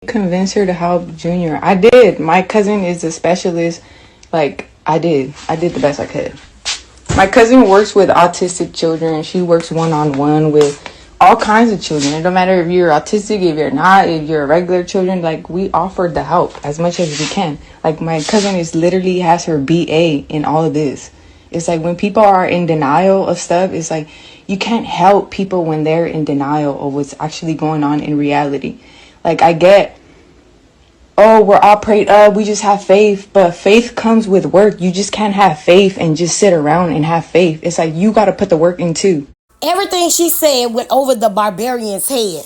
Convince her to help Junior. I did. My cousin is a specialist. Like, I did the best I could. My cousin works with autistic children. She works one-on-one with all kinds of children. It don't matter if you're autistic, if you're not, if you're regular children. Like, we offered the help as much as we can. Like, my cousin is literally has her BA in all of this. It's like when people are in denial of stuff, it's like you can't help people when they're in denial of what's actually going on in reality. Like, I get, oh, we're all prayed up, we just have faith, but faith comes with work. You just can't have faith and just sit around and have faith. It's like you got to put the work in too. Everything she said went over the barbarian's head.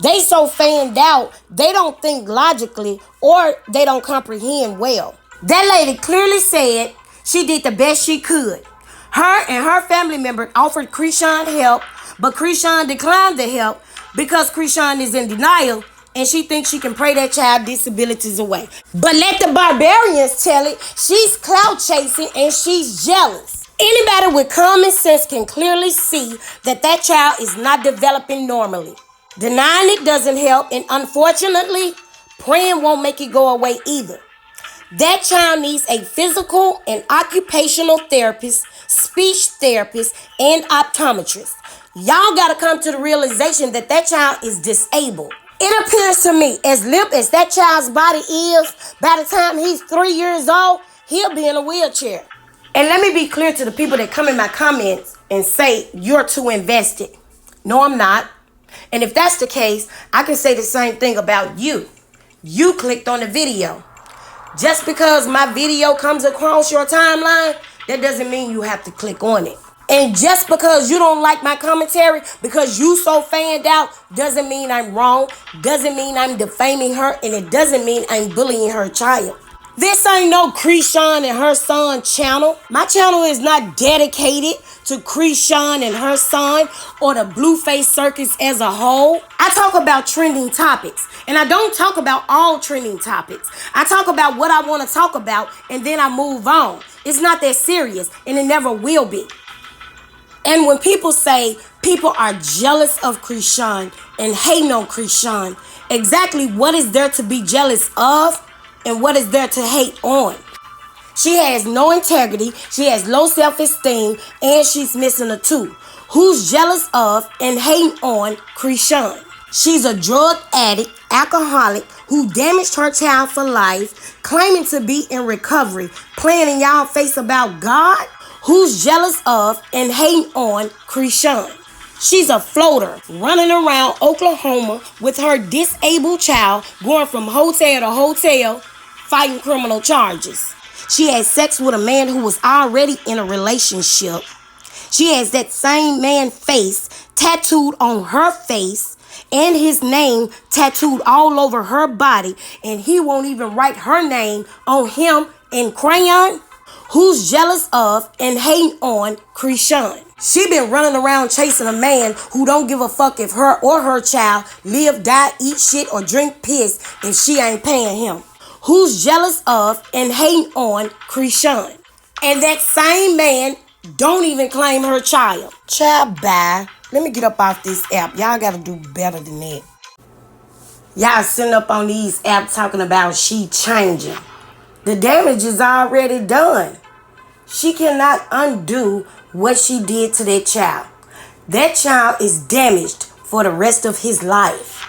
They so fanned out, they don't think logically or they don't comprehend well. That lady clearly said she did the best she could. Her and her family member offered Chrisean help, but Chrisean declined the help because Chrisean is in denial and she thinks she can pray that child disabilities away. But let the barbarians tell it, she's clout chasing and she's jealous. Anybody with common sense can clearly see that that child is not developing normally. Denying it doesn't help, and unfortunately, praying won't make it go away either. That child needs a physical and occupational therapist, speech therapist, and optometrist. Y'all gotta come to the realization that that child is disabled. It appears to me, as limp as that child's body is, by the time he's 3 years old, he'll be in a wheelchair. And let me be clear to the people that come in my comments and say, you're too invested. No, I'm not. And if that's the case, I can say the same thing about you. You clicked on the video. Just because my video comes across your timeline, that doesn't mean you have to click on it. And just because you don't like my commentary, because you so fanned out, doesn't mean I'm wrong, doesn't mean I'm defaming her, and it doesn't mean I'm bullying her child. This ain't no Chrisean and her son channel. My channel is not dedicated to Chrisean and her son or the Blueface Circus as a whole. I talk about trending topics, and I don't talk about all trending topics. I talk about what I want to talk about, and then I move on. It's not that serious, and it never will be. And when people say people are jealous of Chrisean and hating on Chrisean, exactly what is there to be jealous of and what is there to hate on? She has no integrity, she has low self-esteem, and she's missing a tooth. Who's jealous of and hating on Chrisean? She's a drug addict, alcoholic, who damaged her child for life, claiming to be in recovery, playing in y'all face about God. Who's jealous of and hating on Chrisean? She's a floater running around Oklahoma with her disabled child, going from hotel to hotel, fighting criminal charges. She had sex with a man who was already in a relationship. She has that same man's face tattooed on her face and his name tattooed all over her body, and he won't even write her name on him in crayon. Who's jealous of and hating on Chrisean? She been running around chasing a man who don't give a fuck if her or her child live, die, eat shit, or drink piss if she ain't paying him. Who's jealous of and hating on Chrisean? And that same man don't even claim her child. Child, bye. Let me get up off this app. Y'all gotta do better than that. Y'all sitting up on these apps talking about she changing. The damage is already done. She cannot undo what she did to that child. That child is damaged for the rest of his life.